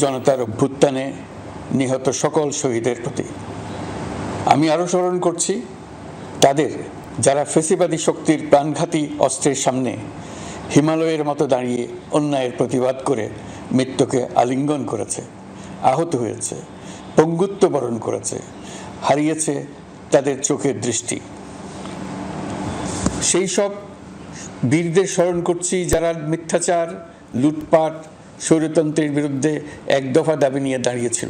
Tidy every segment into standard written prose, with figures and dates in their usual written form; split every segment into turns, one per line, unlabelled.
জনতার অভ্যুত্থানে নিহত সকল শহীদের প্রতি। আমি আরও স্মরণ করছি তাদের যারা ফেসিবাদী শক্তির প্রাণঘাতী অস্ত্রের সামনে হিমালয়ের মতো দাঁড়িয়ে অন্যায়ের প্রতিবাদ করে মৃত্যুকে আলিঙ্গন করেছে, আহত হয়েছে, পঙ্গুত্ব বরণ করেছে, হারিয়েছে তাদের চোখের দৃষ্টি। সেই সব বীরদের স্মরণ করছি যারা মিথ্যাচার, লুটপাট, স্বৈরতন্ত্রের বিরুদ্ধে এক দফা দাবি নিয়ে দাঁড়িয়েছিল।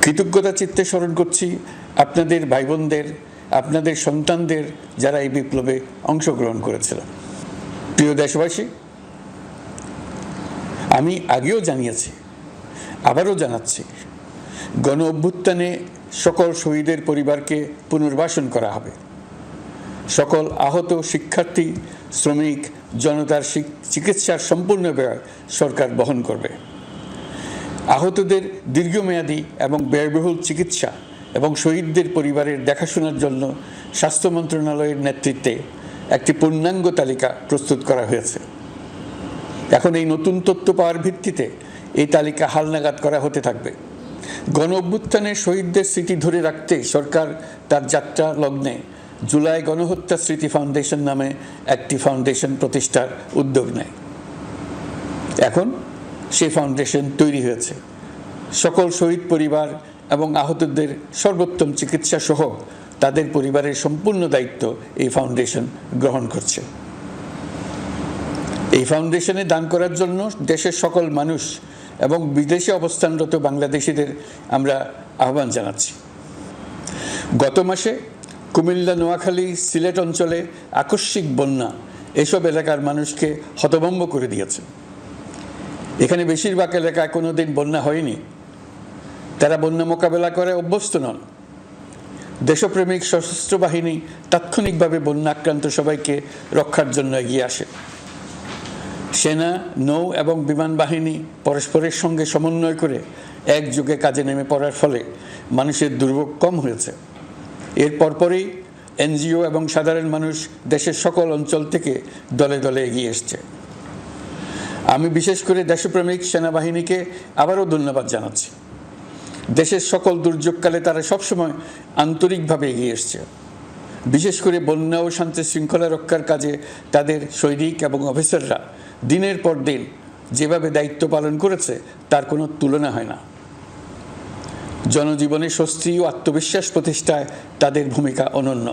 কৃতজ্ঞতা চিত্তে স্মরণ করছি আপনাদের ভাই বোনদের, আপনাদের সন্তানদের যারা এই বিপ্লবে অংশগ্রহণ করেছিল। প্রিয় দেশবাসী, আমি আগেও জানিয়েছি, আবারও জানাচ্ছি, গণ অভ্যুত্থানে সকল শহীদের পরিবারকে পুনর্বাসন করা হবে। সকল আহত শিক্ষার্থী, শ্রমিক, জনতার চিকিৎসার সম্পূর্ণ ব্যয় সরকার বহন করবে। আহতদের দীর্ঘমেয়াদী এবং ব্যয়বহুল চিকিৎসা এবং শহীদদের পরিবারের দেখাশোনার জন্য স্বাস্থ্য মন্ত্রণালয়ের নেতৃত্বে একটি পূর্ণাঙ্গ তালিকা প্রস্তুত করা হয়েছে। এখন এই নতুন তথ্য পাওয়ার ভিত্তিতে এই তালিকা হালনাগাদ করা হতে থাকবে। গণ অভ্যুত্থানের শহীদদের স্মৃতি ধরে রাখতে সরকার তার যাত্রা লগ্নে জুলাই গণহত্যা স্মৃতি ফাউন্ডেশন নামে একটি ফাউন্ডেশন প্রতিষ্ঠার উদ্যোগ নেয়। এখন সেই ফাউন্ডেশন তৈরি হয়েছে। সকল শহীদ পরিবার এবং আহতদের সর্বোত্তম চিকিৎসা সহ তাদের পরিবারের সম্পূর্ণ দায়িত্ব এই ফাউন্ডেশন গ্রহণ করছে। এই ফাউন্ডেশনে দান করার জন্য দেশের সকল মানুষ এবং বিদেশে অবস্থানরত বাংলাদেশিদের আমরা আহ্বান জানাচ্ছি। গত মাসে কুমিল্লা, নোয়াখালী, সিলেট অঞ্চলে আকস্মিক বন্যা এসব এলাকার মানুষকে হতভম্ব করে দিয়েছে। এখানে বেশিরভাগ এলাকায় কোনোদিন বন্যা হয়নি। তারা বন্যা মোকাবেলা করে অভ্যস্ত নন। দেশপ্রেমিক সশস্ত্র বাহিনী তাৎক্ষণিকভাবে বন্যা আক্রান্ত সবাইকে রক্ষার জন্য এগিয়ে আসে। সেনা, নৌ এবং বিমান বাহিনী পরস্পরের সঙ্গে সমন্বয় করে একযোগে কাজে নেমে পড়ার ফলে মানুষের দুর্ভোগ কম হয়েছে। এর পরপরই এনজিও এবং সাধারণ মানুষ দেশের সকল অঞ্চল থেকে দলে দলে এগিয়ে এসছে। আমি বিশেষ করে দেশপ্রেমিক সেনাবাহিনীকে আবারও ধন্যবাদ জানাচ্ছি। দেশের সকল দুর্যোগকালে তারা সবসময় আন্তরিকভাবে এগিয়ে এসছে। বিশেষ করে বন্যা ও শান্তি শৃঙ্খলা রক্ষার কাজে তাদের সৈনিক এবং অফিসাররা দিনের পর দিন যেভাবে দায়িত্ব পালন করেছে তার কোনো তুলনা হয় না। জনজীবনে স্বস্তি ও আত্মবিশ্বাস প্রতিষ্ঠায় তাদের ভূমিকা অনন্য।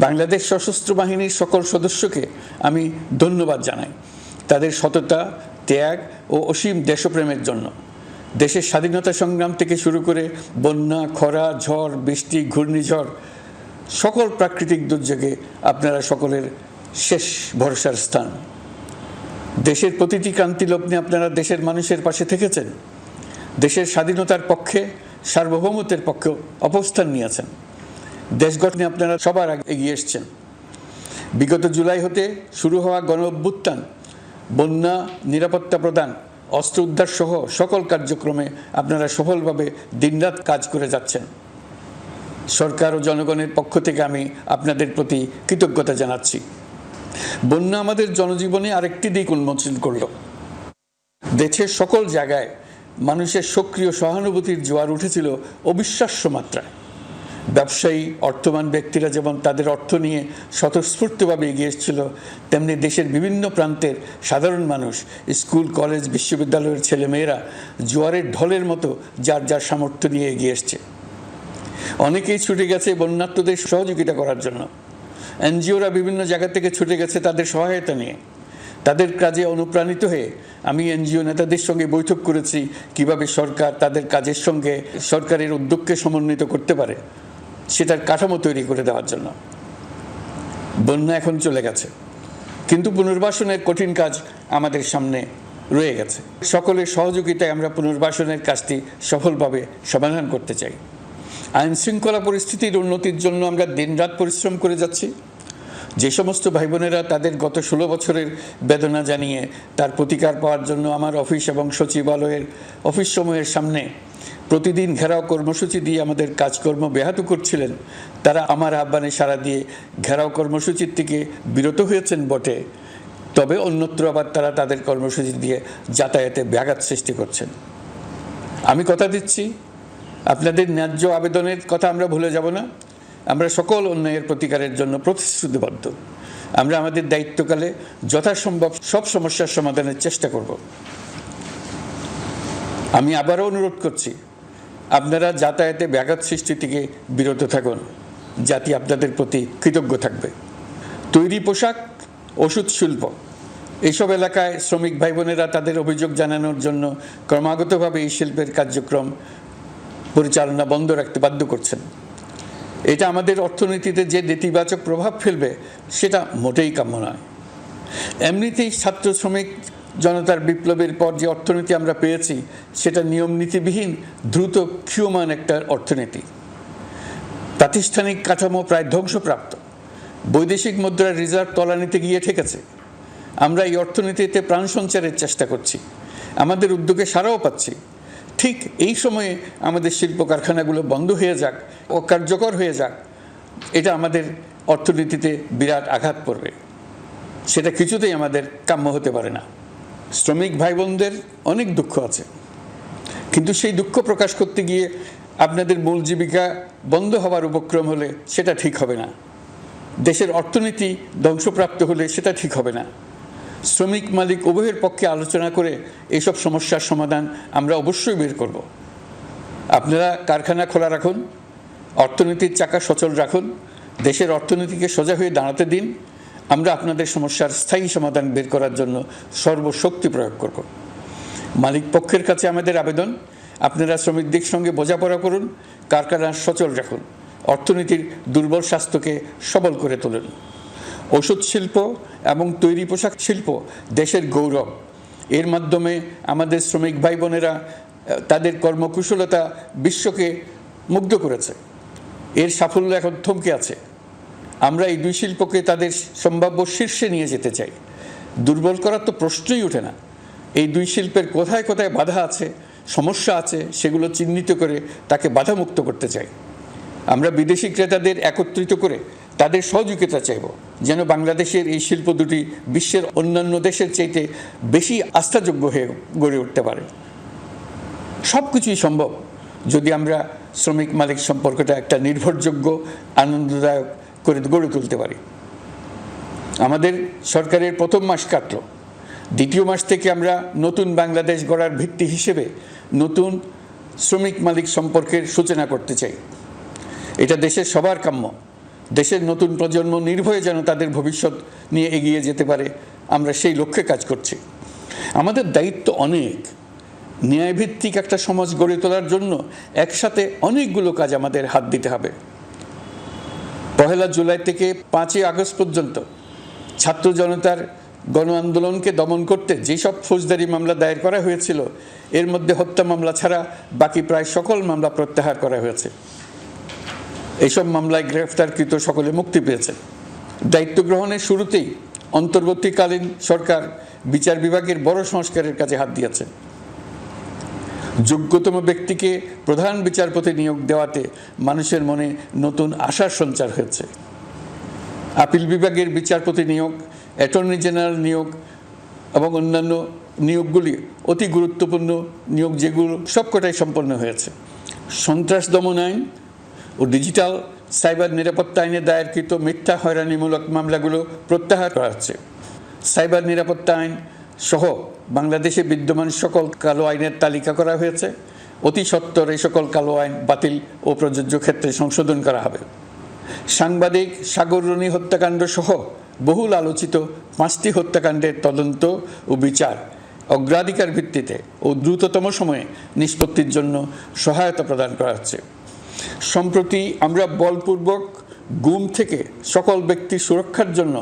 বাংলাদেশ সশস্ত্র বাহিনীর সকল সদস্যকে আমি ধন্যবাদ জানাই তাদের সততা, ত্যাগ ও অসীম দেশপ্রেমের জন্য। দেশের স্বাধীনতা সংগ্রাম থেকে শুরু করে বন্যা, খরা, ঝড়, বৃষ্টি, ঘূর্ণিঝড়, সকল প্রাকৃতিক দুর্যোগে আপনারা সকলের শেষ ভরসার স্থান। দেশের প্রতিটি ক্রান্তি লগ্নে আপনারা দেশের মানুষের পাশে থেকেছেন। দেশের স্বাধীনতার পক্ষে, সার্বভৌমত্বের পক্ষে অবস্থান নিয়েছেন। দেশ গঠনে আপনারা সবার আগে এগিয়ে এসছেন। বিগত জুলাই হতে শুরু হওয়া গণ অভ্যুত্থান, বন্যা, নিরাপত্তা প্রদান, অস্ত্র উদ্ধার সহ সকল কার্যক্রমে আপনারা সফলভাবে দিনরাত কাজ করে যাচ্ছেন। সরকার ও জনগণের পক্ষ থেকে আমি আপনাদের প্রতি কৃতজ্ঞতা জানাচ্ছি। বন্যা আমাদের জনজীবনে আরেকটি দিক উন্মোচন করল। দেশের সকল জায়গায় মানুষের সক্রিয় সহানুভূতির জোয়ার উঠেছিল অবিশ্বাস্য মাত্রায়। ব্যবসায়ী, অর্থবান ব্যক্তিরা যেমন তাদের অর্থ নিয়ে স্বতঃস্ফূর্তভাবে এগিয়ে এসেছিল, তেমনি দেশের বিভিন্ন প্রান্তের সাধারণ মানুষ, স্কুল, কলেজ, বিশ্ববিদ্যালয়ের ছেলেমেয়েরা জোয়ারের ঢলের মতো যার যার সামর্থ্য নিয়ে এগিয়ে এসছে। অনেকেই ছুটে গেছে বন্যার্তদের সহযোগিতা করার জন্য। এনজিওরা বিভিন্ন জায়গা থেকে ছুটে গেছে তাদের সহায়তা নিয়ে। তাদের কাজে অনুপ্রাণিত হয়ে আমি এনজিও নেতাদের সঙ্গে বৈঠক করেছি কিভাবে সরকার তাদের কাজের সঙ্গে সরকারের উদ্যোগকে সমন্বিত করতে পারে, সেটার কাঠামো তৈরি করে দেওয়ার জন্য। বন্যা এখন চলে গেছে, কিন্তু পুনর্বাসনের কঠিন কাজ আমাদের সামনে রয়ে গেছে। সকলের সহযোগিতায় আমরা পুনর্বাসনের কাজটি সফলভাবে সমাধান করতে চাই। আইন শৃঙ্খলা পরিস্থিতির উন্নতির জন্য আমরা দিনরাত পরিশ্রম করে যাচ্ছি। যে সমস্ত ভাই বোনেরা তাদের গত 16 বছরের বেদনা জানিয়ে তার প্রতিকার পাওয়ার জন্য আমার অফিস এবং সচিবালয়ের অফিসসমূহের সামনে প্রতিদিন ঘেরাও কর্মসূচি দিয়ে আমাদের কাজকর্ম ব্যাহত করছিলেন, তারা আমার আহ্বানে সাড়া দিয়ে ঘেরাও কর্মসূচির থেকে বিরত হয়েছেন বটে, তবে অন্যত্র আবার তারা তাদের কর্মসূচি দিয়ে যাতায়াতে ব্যাঘাত সৃষ্টি করছেন। আমি কথা দিচ্ছি, আপনাদের ন্যায্য আবেদনের কথা আমরা ভুলে যাব না। আমরা সকল অন্যায়ের প্রতিকারের জন্য প্রতিশ্রুতিবদ্ধ। আমরা আমাদের দায়িত্বকালে যথাসম্ভব সব সমস্যার সমাধানের চেষ্টা করব। আমি আবারও অনুরোধ করছি, আপনারা যাতায়াতে ব্যাঘাত সৃষ্টি থেকে বিরত থাকুন। জাতি আপনাদের প্রতি কৃতজ্ঞ থাকবে। তৈরি পোশাক, ওষুধ শিল্প, এইসব এলাকায় শ্রমিক ভাই বোনেরা তাদের অভিযোগ জানানোর জন্য ক্রমাগতভাবে এই শিল্পের কার্যক্রম পরিচালনা বন্ধ রাখতে বাধ্য করছেন। এটা আমাদের অর্থনীতিতে যে নেতিবাচক প্রভাব ফেলবে সেটা মোটেই কাম্য নয়। এমনিতেই ছাত্র শ্রমিক জনতার বিপ্লবের পর যে অর্থনীতি আমরা পেয়েছি সেটা নিয়ম নীতিবিহীন দ্রুত ক্ষীয়মান একটা অর্থনীতি। প্রাতিষ্ঠানিক কাঠামো প্রায় ধ্বংসপ্রাপ্ত। বৈদেশিক মুদ্রার রিজার্ভ তলানিতে গিয়ে ঠেকেছে। আমরা এই অর্থনীতিতে প্রাণ সঞ্চারের চেষ্টা করছি, আমাদের উদ্যোগে সাড়াও পাচ্ছি। ঠিক এই সময়ে আমাদের শিল্প কারখানাগুলো বন্ধ হয়ে যাক, অকার্যকর হয়ে যাক, এটা আমাদের অর্থনীতিতে বিরাট আঘাত পড়বে। সেটা কিছুতেই আমাদের কাম্য হতে পারে না। শ্রমিক ভাই বোনদের অনেক দুঃখ আছে, কিন্তু সেই দুঃখ প্রকাশ করতে গিয়ে আপনাদের মূল জীবিকা বন্ধ হওয়ার উপক্রম হলে সেটা ঠিক হবে না। দেশের অর্থনীতি ধ্বংসপ্রাপ্ত হলে সেটা ঠিক হবে না। শ্রমিক মালিক উভয়ের পক্ষে আলোচনা করে এইসব সমস্যার সমাধান আমরা অবশ্যই বের করব। আপনারা কারখানা খোলা রাখুন, অর্থনীতির চাকা সচল রাখুন, দেশের অর্থনীতিকে সোজা হয়ে দাঁড়াতে দিন। আমরা আপনাদের সমস্যার স্থায়ী সমাধান বের করার জন্য সর্বশক্তি প্রয়োগ করব। মালিক পক্ষের কাছে আমাদের আবেদন, আপনারা শ্রমিকদের সঙ্গে বোঝাপড়া করুন, কারখানা সচল রাখুন, অর্থনীতির দুর্বল স্বাস্থ্যকে সবল করে তুলুন। ওষুধ শিল্প এবং তৈরি পোশাক শিল্প দেশের গৌরব। এর মাধ্যমে আমাদের শ্রমিক ভাই বোনেরা তাদের কর্মকুশলতা বিশ্বকে মুগ্ধ করেছে। এর সাফল্য এখন থমকে আছে। আমরা এই দুই শিল্পকে তাদের সম্ভাব্য শীর্ষে নিয়ে যেতে চাই। দুর্বল করার তো প্রশ্নই ওঠে না। এই দুই শিল্পের কোথায় কোথায় বাধা আছে, সমস্যা আছে, সেগুলো চিহ্নিত করে তাকে বাধামুক্ত করতে চাই। আমরা বিদেশি ক্রেতাদের একত্রিত করে তাদের সহযোগিতা চাইব, যেন বাংলাদেশের এই শিল্প দুটি বিশ্বের অন্যান্য দেশের চাইতে বেশি আস্থাযোগ্য হয়ে গড়ে উঠতে পারে। সব কিছুই সম্ভব যদি আমরা শ্রমিক মালিক সম্পর্কটা একটা নির্ভরযোগ্য, আনন্দদায়ক করে গড়ে তুলতে পারি। আমাদের সরকারের প্রথম মাস কাটল, দ্বিতীয় মাস থেকে আমরা নতুন বাংলাদেশ গড়ার ভিত্তি হিসেবে নতুন শ্রমিক মালিক সম্পর্কের সূচনা করতে চাই। এটা দেশের সবার কাম্য। দেশের নতুন প্রজন্ম নির্ভয়ে যেন তাদের ভবিষ্যৎ নিয়ে এগিয়ে যেতে পারে, আমরা সেই লক্ষ্যে কাজ করছি। আমাদের দায়িত্ব অনেক। ন্যায়ভিত্তিক একটা সমাজ গড়ে তোলার জন্য একসাথে অনেকগুলো কাজ আমাদের হাত দিতে হবে। 1 জুলাই থেকে 5 আগস্ট পর্যন্ত ছাত্র জনতার গণ আন্দোলনকে দমন করতে যেসব ফৌজদারি মামলা দায়ের করা হয়েছিল, এর মধ্যে হত্যা মামলা ছাড়া বাকি প্রায় সকল মামলা প্রত্যাহার করা হয়েছে। এইসব মামলায় গ্রেফতারকৃত সকলে মুক্তি পেয়েছে। দায়িত্ব গ্রহণের শুরুতেই অন্তর্বর্তীকালীন সরকার বিচার বিভাগের বড় সংস্কারের কাজে হাত দিয়েছে। যোগ্যতম ব্যক্তিকে প্রধান বিচারপতি নিয়োগ দেওয়াতে মানুষের মনে নতুন আশার সঞ্চার হয়েছে। আপিল বিভাগের বিচারপতি নিয়োগ, অ্যাটর্নি জেনারেল নিয়োগ এবং অন্যান্য নিয়োগগুলি অতি গুরুত্বপূর্ণ নিয়োগ, যেগুলো সবকটাই সম্পন্ন হয়েছে। সন্ত্রাস দমন আইন ও ডিজিটাল সাইবার নিরাপত্তা আইনে দায়েরকৃত মিথ্যা হয়রানিমূলক মামলাগুলো প্রত্যাহার করা হচ্ছে। সাইবার নিরাপত্তা আইন সহ বাংলাদেশে বিদ্যমান সকল কালো আইনের তালিকা করা হয়েছে। অতি সত্বর এই সকল কালো আইন বাতিল ও প্রযোজ্য ক্ষেত্রে সংশোধন করা হবে। সাংবাদিক সাগর রনি হত্যাকাণ্ড সহ বহুল আলোচিত 5টি হত্যাকাণ্ডের তদন্ত ও বিচার অগ্রাধিকার ভিত্তিতে ও দ্রুততম সময়ে নিষ্পত্তির জন্য সহায়তা প্রদান করা হচ্ছে। সম্প্রতি আমরা বলপূর্বক গুম থেকে সকল ব্যক্তির সুরক্ষার জন্য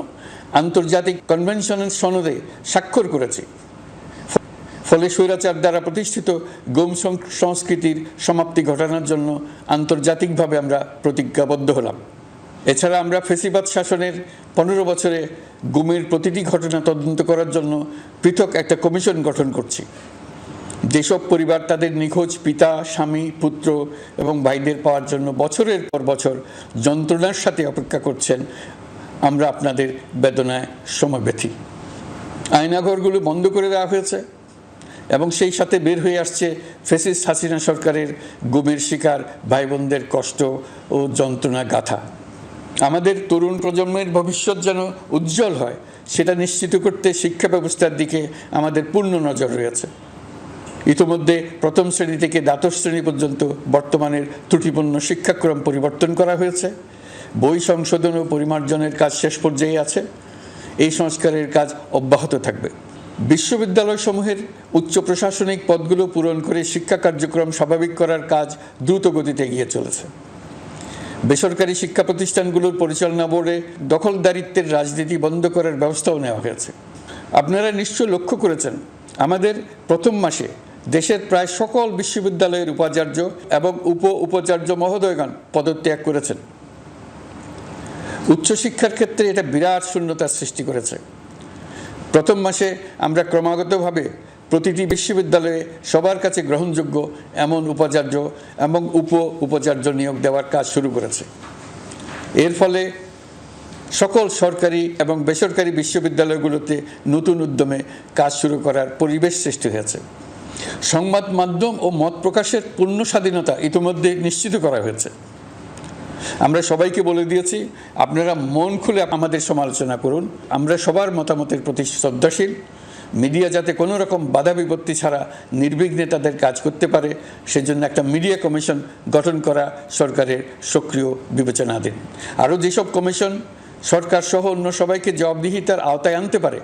আন্তর্জাতিক কনভেনশনের সনদে স্বাক্ষর করেছি। ফলে স্বৈরাচার দ্বারা প্রতিষ্ঠিত গুম সংস্কৃতির সমাপ্তি ঘটানোর জন্য আন্তর্জাতিকভাবে আমরা প্রতিজ্ঞাবদ্ধ হলাম। এছাড়া আমরা ফেসিবাদ শাসনের 15 বছরে গুমের প্রতিটি ঘটনা তদন্ত করার জন্য পৃথক একটা কমিশন গঠন করছি। যেসব পরিবার তাদের নিখোঁজ পিতা, স্বামী, পুত্র এবং ভাইদের পাওয়ার জন্য বছরের পর বছর যন্ত্রণার সাথে অপেক্ষা করছেন, আমরা আপনাদের বেদনায় সমবেথী। আয়নাঘরগুলো বন্ধ করে দেওয়া হয়েছে এবং সেই সাথে বের হয়ে আসছে ফ্যাসিস্ট হাসিনা সরকারের গুমের শিকার ভাই বোনদের কষ্ট ও যন্ত্রণা গাথা। আমাদের তরুণ প্রজন্মের ভবিষ্যৎ যেন উজ্জ্বল হয় সেটা নিশ্চিত করতে শিক্ষা ব্যবস্থার দিকে আমাদের পূর্ণ নজর রয়েছে। ইতোমধ্যে প্রথম শ্রেণী থেকে দ্বাদশ শ্রেণী পর্যন্ত বর্তমানের ত্রুটিপূর্ণ শিক্ষাক্রম পরিবর্তন করা হয়েছে। বই সংশোধন ও পরিমার্জনের কাজ শেষ পর্যায়ে আছে। এই সংস্কারের কাজ অব্যাহত থাকবে। বিশ্ববিদ্যালয়সমূহের উচ্চ প্রশাসনিক পদগুলো পূরণ করে শিক্ষা কার্যক্রম স্বাভাবিক করার কাজ দ্রুত গতিতে এগিয়ে চলেছে। বেসরকারি শিক্ষা প্রতিষ্ঠানগুলোর পরিচালনা বোর্ডে দখলদারিত্বের রাজনীতি বন্ধ করার ব্যবস্থাও নেওয়া হয়েছে। আপনারা নিশ্চয় লক্ষ্য করেছেন, আমাদের প্রথম মাসে দেশের প্রায় সকল বিশ্ববিদ্যালয়ের উপাচার্য এবং উপাচার্য মহোদয়গণ পদত্যাগ করেছেন। উচ্চশিক্ষার ক্ষেত্রে এটা বিরাট শূন্যতার সৃষ্টি করেছে। প্রথম মাসে আমরা ক্রমাগতভাবে প্রতিটি বিশ্ববিদ্যালয়ে সবার কাছে গ্রহণযোগ্য এমন উপাচার্য এবং উপাচার্য নিয়োগ দেওয়ার কাজ শুরু করেছে। এর ফলে সকল সরকারি এবং বেসরকারি বিশ্ববিদ্যালয়গুলোতে নতুন উদ্যমে কাজ শুরু করার পরিবেশ সৃষ্টি হয়েছে। সংবাদ মাধ্যম ও মত প্রকাশের পূর্ণ স্বাধীনতা ইতিমধ্যে নিশ্চিত করা হয়েছে। আমরা সবাইকে বলে দিয়েছি, আপনারা মন খুলে আমাদের সমালোচনা করুন, আমরা সবার মতামতের প্রতি শ্রদ্ধাশীল। মিডিয়া যাতে কোনো রকম বাধা বিপত্তি ছাড়া নির্বিঘ্নে তাদের কাজ করতে পারে সেজন্য একটা মিডিয়া কমিশন গঠন করা সরকারের সক্রিয় বিবেচনাধীন। আরও যেসব কমিশন সরকার সহ অন্য সবাইকে জবাবদিহিতার আওতায় আনতে পারে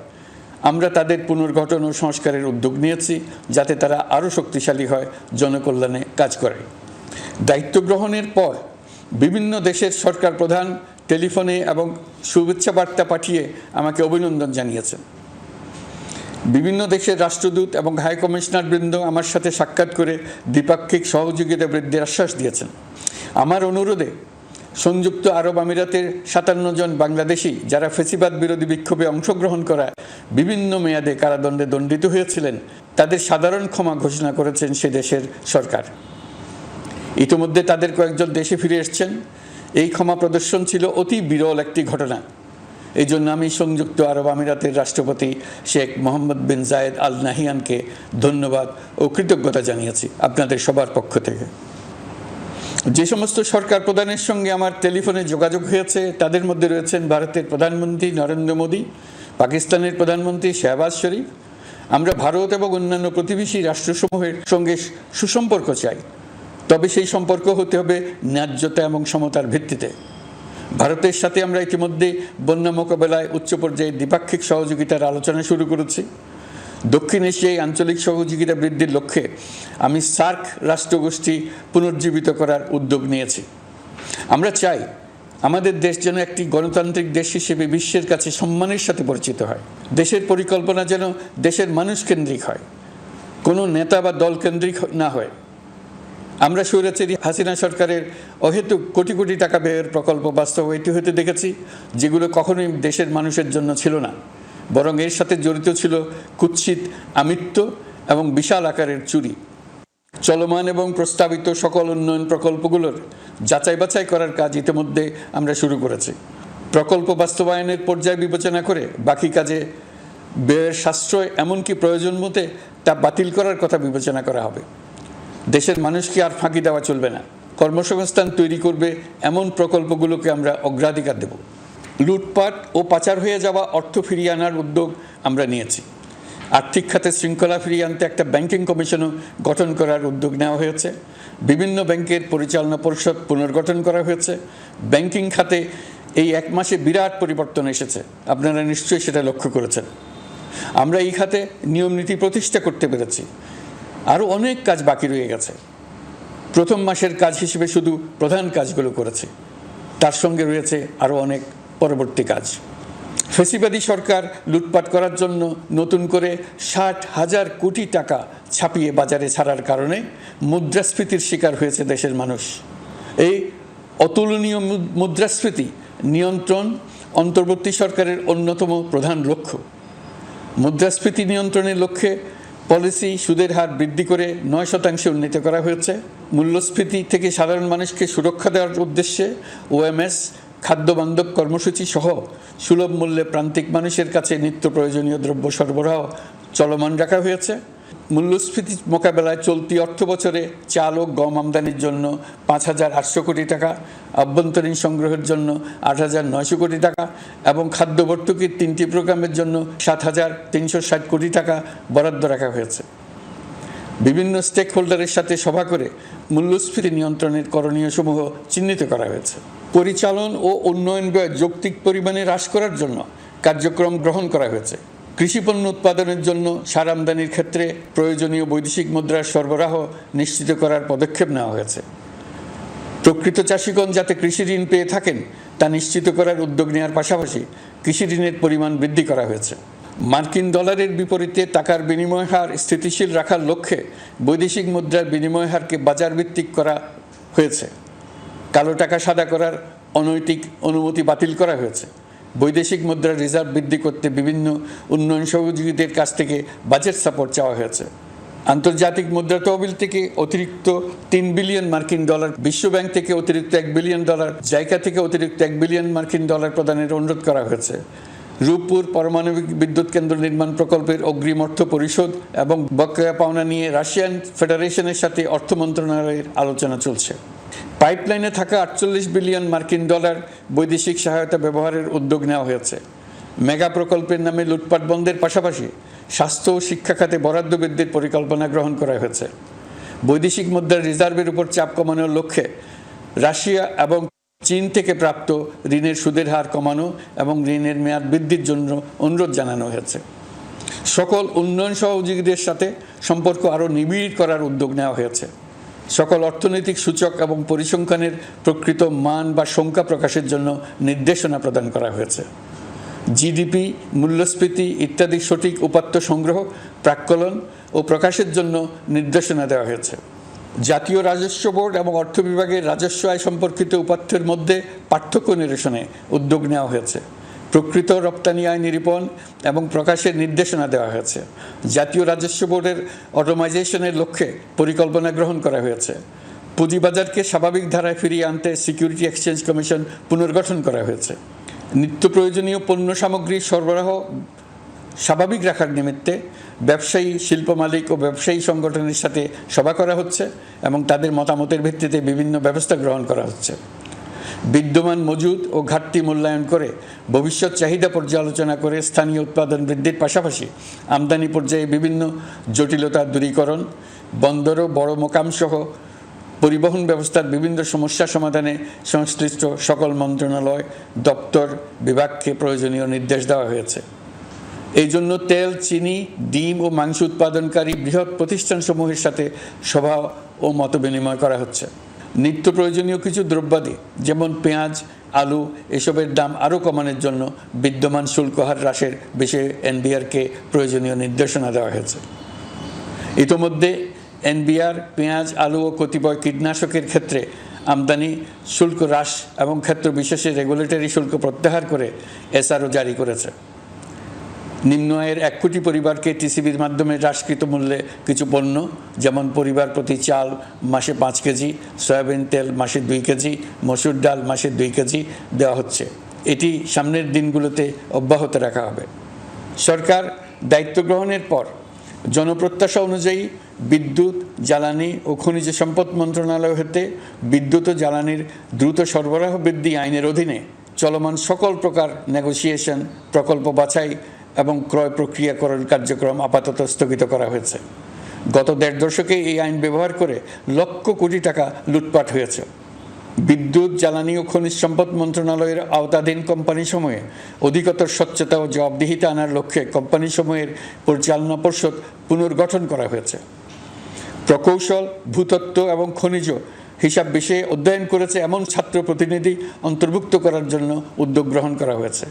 আমরা তাদের পুনর্গঠন ও সংস্কারের উদ্যোগ নিয়েছি, যাতে তারা আরও শক্তিশালী হয়, জনকল্যাণে কাজ করে। দায়িত্ব গ্রহণের পর বিভিন্ন দেশের সরকার প্রধান টেলিফোনে এবং শুভেচ্ছা বার্তা পাঠিয়ে আমাকে অভিনন্দন জানিয়েছেন। বিভিন্ন দেশের রাষ্ট্রদূত এবং হাই কমিশনার বৃন্দ আমার সাথে সাক্ষাৎ করে দ্বিপাক্ষিক সহযোগিতা বৃদ্ধির আশ্বাস দিয়েছেন। আমার অনুরোধে সংযুক্ত আরব আমিরাতের 57 জন বাংলাদেশি যারা ফ্যাসিবাদ বিরোধী বিক্ষোভে অংশগ্রহণ করা বিভিন্ন মেয়াদে কারাদণ্ডে দণ্ডিত হয়েছিলেন তাদের সাধারণ ক্ষমা ঘোষণা করেছেন সে দেশের সরকার। ইতিমধ্যে তাদের কয়েকজন দেশে ফিরে এসেছেন। এই ক্ষমা প্রদর্শন ছিল অতি বিরল একটি ঘটনা। এই জন্য আমি সংযুক্ত আরব আমিরাতের রাষ্ট্রপতি শেখ মোহাম্মদ বিন জায়েদ আল নাহিয়ানকে ধন্যবাদ ও কৃতজ্ঞতা জানিয়েছি আপনাদের সবার পক্ষ থেকে। যে সমস্ত সরকার প্রধানের সঙ্গে আমার টেলিফোনে যোগাযোগ হয়েছে তাদের মধ্যে রয়েছেন ভারতের প্রধানমন্ত্রী নরেন্দ্র মোদী, পাকিস্তানের প্রধানমন্ত্রী শাহবাজ শরীফ। আমরা ভারত এবং অন্যান্য প্রতিবেশী রাষ্ট্রসমূহের সঙ্গে সুসম্পর্ক চাই, তবে সেই সম্পর্ক হতে হবে ন্যায্যতা এবং সমতার ভিত্তিতে। ভারতের সাথে আমরা ইতিমধ্যে বন্যা মোকাবেলায় উচ্চ পর্যায়ে দ্বিপাক্ষিক সহযোগিতার আলোচনা শুরু করেছি। দক্ষিণ এশিয়ায় আঞ্চলিক সহযোগিতা বৃদ্ধির লক্ষ্যে আমি সার্ক রাষ্ট্রগোষ্ঠী পুনর্জীবিত করার উদ্যোগ নিয়েছি। আমরা চাই আমাদের দেশ যেন একটি গণতান্ত্রিক দেশ হিসেবে বিশ্বের কাছে সম্মানের সাথে পরিচিত হয়। দেশের পরিকল্পনা যেন দেশের মানুষ কেন্দ্রিক হয়, কোনো নেতা বা দল কেন্দ্রিক না হয়। আমরা স্বৈরাচারী হাসিনা সরকারের অহেতুক কোটি কোটি টাকা ব্যয়ের প্রকল্প বাস্তবায়িত হতে দেখেছি, যেগুলো কখনোই দেশের মানুষের জন্য ছিল না, বরং এর সাথে জড়িত ছিল কুৎসিত আমিত্ব এবং বিশাল আকারের চুরি। চলমান এবং প্রস্তাবিত সকল উন্নয়ন প্রকল্পগুলোর যাচাই বাছাই করার কাজ ইতিমধ্যে আমরা শুরু করেছি। প্রকল্প বাস্তবায়নের পর্যায় বিবেচনা করে বাকি কাজে ব্যয়ের সাশ্রয় এমনকি প্রয়োজন মতে তা বাতিল করার কথা বিবেচনা করা হবে। দেশের মানুষকে আর ফাঁকি দেওয়া চলবে না। কর্মসংস্থান তৈরি করবে এমন প্রকল্পগুলোকে আমরা অগ্রাধিকার দেব। লুটপাট ও পাচার হয়ে যাওয়া অর্থ ফিরিয়ে আনার উদ্যোগ আমরা নিয়েছি। আর্থিক খাতে শৃঙ্খলা ফিরিয়ে আনতে একটা ব্যাংকিং কমিশনও গঠন করার উদ্যোগ নেওয়া হয়েছে। বিভিন্ন ব্যাংকের পরিচালনা পরিষদ পুনর্গঠন করা হয়েছে। ব্যাংকিং খাতে এই এক মাসে বিরাট পরিবর্তন এসেছে, আপনারা নিশ্চয়ই সেটা লক্ষ্য করেছেন। আমরা এই খাতে নিয়মনীতি প্রতিষ্ঠা করতে পেরেছি। আরও অনেক কাজ বাকি রয়ে গেছে। প্রথম মাসের কাজ হিসেবে শুধু প্রধান কাজগুলো করেছি, তার সঙ্গে রয়েছে আরও অনেক পরবর্তী কাজ। ফ্যাসিবাদী সরকার লুটপাট করার জন্য নতুন করে 60,000 কোটি টাকা ছাপিয়ে বাজারে ছাড়ার কারণে মুদ্রাস্ফীতির শিকার হয়েছে দেশের মানুষ। এই অতুলনীয় মুদ্রাস্ফীতি নিয়ন্ত্রণ অন্তর্বর্তী সরকারের অন্যতম প্রধান লক্ষ্য। মুদ্রাস্ফীতি নিয়ন্ত্রণের লক্ষ্যে পলিসি সুদের হার বৃদ্ধি করে 9% উন্নীত করা হয়েছে। মূল্যস্ফীতি থেকে সাধারণ মানুষকে সুরক্ষা দেওয়ার উদ্দেশ্যে ওএমএস, খাদ্যবান্ধব কর্মসূচি সহ সুলভ মূল্যে প্রান্তিক মানুষের কাছে নিত্য প্রয়োজনীয় দ্রব্য সরবরাহ চলমান রাখা হয়েছে। মূল্যস্ফীতি মোকাবেলায় চলতি অর্থবছরে চাল ও গম আমদানির জন্য 5,800 কোটি টাকা, আভ্যন্তরীণ সংগ্রহের জন্য 8,900 কোটি টাকা এবং খাদ্য ভর্তুকির 3টি প্রোগ্রামের জন্য 7,360 কোটি টাকা বরাদ্দ রাখা হয়েছে। বিভিন্ন স্টেক হোল্ডারের সাথে সভা করে মূল্যস্ফীতি নিয়ন্ত্রণের করণীয়সমূহ চিহ্নিত করা হয়েছে। পরিচালন ও উন্নয়ন ব্যয় যৌক্তিক পরিমাণে হ্রাস করার জন্য কার্যক্রম গ্রহণ করা হয়েছে। কৃষিপণ্য উৎপাদনের জন্য সার আমদানির ক্ষেত্রে প্রয়োজনীয় বৈদেশিক মুদ্রার সরবরাহ নিশ্চিত করার পদক্ষেপ নেওয়া হয়েছে। প্রকৃত চাষিগণ যাতে কৃষি ঋণ পেয়ে থাকেন তা নিশ্চিত করার উদ্যোগ নেওয়ার পাশাপাশি কৃষি ঋণের পরিমাণ বৃদ্ধি করা হয়েছে। মার্কিন ডলারের বিপরীতে টাকার বিনিময় হার স্থিতিশীল রাখার লক্ষ্যে বৈদেশিক মুদ্রার বিনিময় হারকে বাজারভিত্তিক করা হয়েছে। কালো টাকা সাদা করার অনৈতিক অনুমতি বাতিল করা হয়েছে। বৈদেশিক মুদ্রার রিজার্ভ বৃদ্ধি করতে বিভিন্ন উন্নয়ন সহযোগীদের কাছ থেকে বাজেট সাপোর্ট চাওয়া হয়েছে। আন্তর্জাতিক মুদ্রা তহবিল থেকে অতিরিক্ত 3 বিলিয়ন মার্কিন ডলার, বিশ্বব্যাংক থেকে অতিরিক্ত 1 বিলিয়ন ডলার, জাইকা থেকে অতিরিক্ত 1 বিলিয়ন মার্কিন ডলার প্রদানের অনুরোধ করা হয়েছে। রূপপুর পারমাণবিক বিদ্যুৎ কেন্দ্র নির্মাণ প্রকল্পের অগ্রিম অর্থ পরিশোধ এবং বকেয়া পাওনা নিয়ে রাশিয়ান ফেডারেশনের সাথে অর্থ মন্ত্রণালয়ের আলোচনা চলছে। পাইপলাইনে থাকা 48 বিলিয়ন মার্কিন ডলার বৈদেশিক সহায়তা ব্যবহারের উদ্যোগ নেওয়া হয়েছে। মেগা প্রকল্পের নামে লুটপাট বন্ধের পাশাপাশি স্বাস্থ্য ও শিক্ষা খাতে বরাদ্দ বৃদ্ধির পরিকল্পনা গ্রহণ করা হয়েছে। বৈদেশিক মুদ্রার রিজার্ভের উপর চাপ কমানোর লক্ষ্যে রাশিয়া এবং চীন থেকে প্রাপ্ত ঋণের সুদের হার কমানো এবং ঋণের মেয়াদ বৃদ্ধির জন্য অনুরোধ জানানো হয়েছে। সকল উন্নয়ন সহযোগীদের সাথে সম্পর্ক আরও নিবিড় করার উদ্যোগ নেওয়া হয়েছে। সকল অর্থনৈতিক সূচক এবং পরিসংখ্যানের প্রকৃত মান বা সংখ্যা প্রকাশের জন্য নির্দেশনা প্রদান করা হয়েছে। জিডিপি, মূল্যস্ফীতি ইত্যাদি সঠিক উপাত্ত সংগ্রহ, প্রাক্কলন ও প্রকাশের জন্য নির্দেশনা দেওয়া হয়েছে। জাতীয় রাজস্ব বোর্ড এবং অর্থ বিভাগের রাজস্ব আয় সম্পর্কিত উপাত্তের মধ্যে পার্থক্য নিরসনে উদ্যোগ নেওয়া হয়েছে। প্রকৃত রপ্তানি আয় নিরূপণ এবং প্রকাশের নির্দেশনা দেওয়া হয়েছে। জাতীয় রাজস্ব বোর্ডের অটোমাইজেশনের লক্ষ্যে পরিকল্পনা গ্রহণ করা হয়েছে। পুঁজিবাজারকে স্বাভাবিক ধারায় ফিরিয়ে আনতে সিকিউরিটি এক্সচেঞ্জ কমিশন পুনর্গঠন করা হয়েছে। নিত্য প্রয়োজনীয় পণ্য সামগ্রী সরবরাহ স্বাভাবিক রাখার নিমিত্তে ব্যবসায়ী, শিল্প মালিক ও ব্যবসায়ী সংগঠনের সাথে সভা করা হচ্ছে এবং তাদের মতামতের ভিত্তিতে বিভিন্ন ব্যবস্থা গ্রহণ করা হচ্ছে। বিদ্যমান মজুদ ও ঘাটতি মূল্যায়ন করে ভবিষ্যৎ চাহিদা পর্যালোচনা করে স্থানীয় উৎপাদন বৃদ্ধির পাশাপাশি আমদানি পর্যায়ে বিভিন্ন জটিলতা দূরীকরণ, বন্দর ও বড় মোকামসহ পরিবহন ব্যবস্থার বিভিন্ন সমস্যা সমাধানে সংশ্লিষ্ট সকল মন্ত্রণালয়, দপ্তর, বিভাগকে প্রয়োজনীয় নির্দেশ দেওয়া হয়েছে। এই জন্য তেল, চিনি, ডিম ও মাংস উৎপাদনকারী বৃহৎ প্রতিষ্ঠানসমূহের সাথে সভা ও মতবিনিময় করা হচ্ছে। নিত্য প্রয়োজনীয় কিছু দ্রব্যাদি যেমন পেঁয়াজ, আলু এসবের দাম আরও কমানোর জন্য বিদ্যমান শুল্ক হার হ্রাসের বিষয়ে এনবিআরকে প্রয়োজনীয় নির্দেশনা দেওয়া হয়েছে। ইতোমধ্যে এনবিআর পেঁয়াজ, আলু ও কতিপয় কীটনাশকের ক্ষেত্রে আমদানি শুল্ক হ্রাস এবং ক্ষেত্র বিশেষে রেগুলেটরি শুল্ক প্রত্যাহার করে এসআরও জারি করেছে। নিম্ন আয়ের 1 কোটি পরিবারকে টিসিবির মাধ্যমে হ্রাসকৃত মূল্যে কিছু পণ্য যেমন পরিবার প্রতি চাল মাসে 5 কেজি, সয়াবিন তেল মাসে 2 কেজি, মসুর ডাল মাসে 2 কেজি দেওয়া হচ্ছে। এটি সামনের দিনগুলোতে অব্যাহত রাখা হবে। সরকার দায়িত্ব গ্রহণের পর জনপ্রত্যাশা অনুযায়ী বিদ্যুৎ, জ্বালানি ও খনিজ সম্পদ মন্ত্রণালয় হতে বিদ্যুৎ ও জ্বালানির দ্রুত সরবরাহ বৃদ্ধি আইনের অধীনে চলমান সকল প্রকার নেগোসিয়েশন, প্রকল্প বাছাই এবং ক্রয় প্রক্রিয়াকরণ কার্যক্রম আপাতত স্থগিত করা হয়েছে। গত 1.5 দশকে এই আইন ব্যবহার করে লক্ষ কোটি টাকা লুটপাট হয়েছে। বিদ্যুৎ, জ্বালানি ও খনিজ সম্পদ মন্ত্রণালয়ের আওতাধীন কোম্পানিসমূহে অধিকতর স্বচ্ছতা ও জবাবদিহিতা আনার লক্ষ্যে কোম্পানিসমূহের পরিচালনা পর্ষদ পুনর্গঠন করা হয়েছে। প্রকৌশল, ভূতত্ত্ব এবং খনিজ হিসাব বিষয়ে অধ্যয়ন করেছে এমন ছাত্র প্রতিনিধি অন্তর্ভুক্ত করার জন্য উদ্যোগ গ্রহণ করা হয়েছে।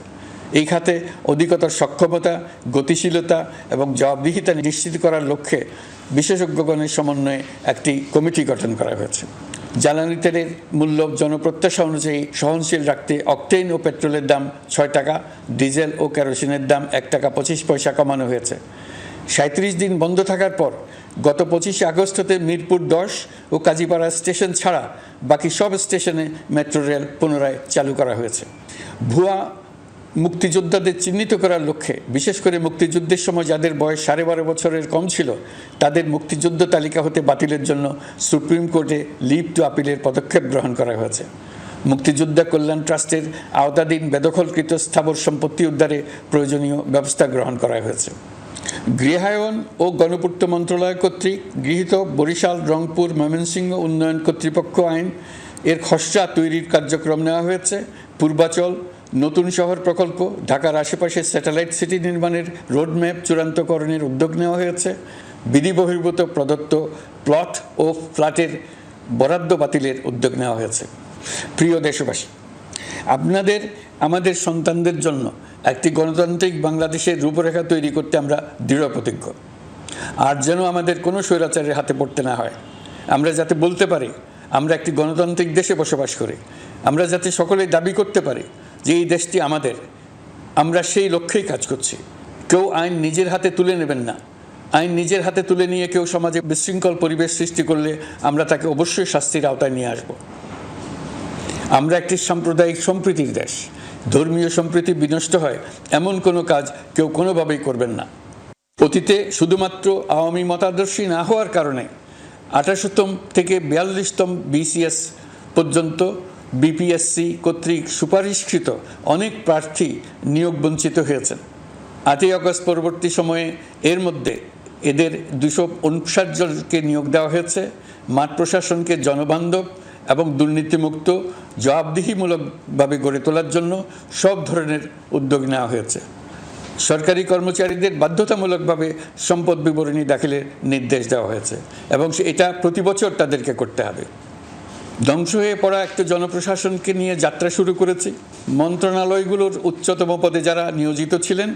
এই খাতে অধিকতর সক্ষমতা, গতিশীলতা এবং জবাবদিহিতা নিশ্চিত করার লক্ষ্যে বিশেষজ্ঞগণের সমন্বয়ে একটি কমিটি গঠন করা হয়েছে। জ্বালানি তেলের মূল্য জনপ্রত্যাশা অনুযায়ী সহনশীল রাখতে অকটেন ও পেট্রোলের দাম 6 টাকা, ডিজেল ও কেরোসিনের দাম 1 টাকা 25 পয়সা কমানো হয়েছে। 37 দিন বন্ধ থাকার পর গত 25 আগস্ট হতে মিরপুর 10 ও কাজীপাড়া স্টেশন ছাড়া বাকি সব স্টেশনে মেট্রো রেল পুনরায় চালু করা হয়েছে। ভুয়া মুক্তিযোদ্ধাদের চিহ্নিত করার লক্ষ্যে বিশেষ করে মুক্তিযুদ্ধের সময় যাদের বয়স 12.5 বছরের কম ছিল তাদের মুক্তিযুদ্ধ তালিকা হতে বাতিলের জন্য সুপ্রিম কোর্টে লিভ টু আপিলের পদক্ষেপ গ্রহণ করা হয়েছে। মুক্তিযোদ্ধা কল্যাণ ট্রাস্টের আওতাধীন বেদখলকৃত স্থাবর সম্পত্তি উদ্ধারে প্রয়োজনীয় ব্যবস্থা গ্রহণ করা হয়েছে। গৃহায়ন ও গণপূর্ত মন্ত্রণালয় কর্তৃক গৃহীত বরিশাল, রংপুর, ময়মনসিংহ উন্নয়ন কর্তৃপক্ষ আইন এর খসড়া তৈরির কার্যক্রম নেওয়া হয়েছে। পূর্বাচল নতুন শহর প্রকল্প, ঢাকার আশেপাশে স্যাটেলাইট সিটি নির্মাণের রোডম্যাপ চূড়ান্তকরণের উদ্যোগ নেওয়া হয়েছে। বিধি বহির্ভূত প্রদত্ত প্লট ও ফ্ল্যাটের বরাদ্দ বাতিলের উদ্যোগ নেওয়া হয়েছে। প্রিয় দেশবাসী, আপনাদের আমাদের সন্তানদের জন্য একটি গণতান্ত্রিক বাংলাদেশের রূপরেখা তৈরি করতে আমরা দৃঢ় প্রতিজ্ঞ। আর যেন আমাদের কোনো স্বৈরাচারের হাতে পড়তে না হয়। আমরা যাতে বলতে পারি আমরা একটি গণতান্ত্রিক দেশে বসবাস করি, আমরা যাতে সকলেই দাবি করতে পারি যে এই দেশটি আমাদের, আমরা সেই লক্ষ্যেই কাজ করছি। কেউ আইন নিজের হাতে তুলে নেবেন না। আইন নিজের হাতে তুলে নিয়ে কেউ সমাজে বিশৃঙ্খল পরিবেশ সৃষ্টি করলে আমরা তাকে অবশ্যই শাস্তির আওতায় নিয়ে আসব। আমরা একটি সাম্প্রদায়িক সম্প্রীতির দেশ। ধর্মীয় সম্প্রীতি বিনষ্ট হয় এমন কোনো কাজ কেউ কোনোভাবেই করবেন না। অতীতে শুধুমাত্র আওয়ামী মতাদর্শী না হওয়ার কারণে 28তম থেকে 42তম BCS পর্যন্ত BPSC কর্তৃক সুপারিশকৃত অনেক প্রার্থী নিয়োগ বঞ্চিত হয়েছেন। 8ই আগস্ট পরবর্তী সময়ে এর মধ্যে এদের 259 জনকে নিয়োগ দেওয়া হয়েছে। মাঠ প্রশাসনকে জনবান্ধব এবং দুর্নীতিমুক্ত জবাবদিহিমূলকভাবে গড়ে তোলার জন্য সব ধরনের উদ্যোগ নেওয়া হয়েছে। সরকারি কর্মচারীদের বাধ্যতামূলকভাবে সম্পদ বিবরণী দাখিলের নির্দেশ দেওয়া হয়েছে এবং এটা প্রতি বছর তাদেরকে করতে হবে। ধ্বংস হয়ে পড়া একটা জনপ্রশাসনকে নিয়ে যাত্রা শুরু করেছি। মন্ত্রণালয়গুলোর উচ্চতম পদে যারা নিয়োজিত ছিলেন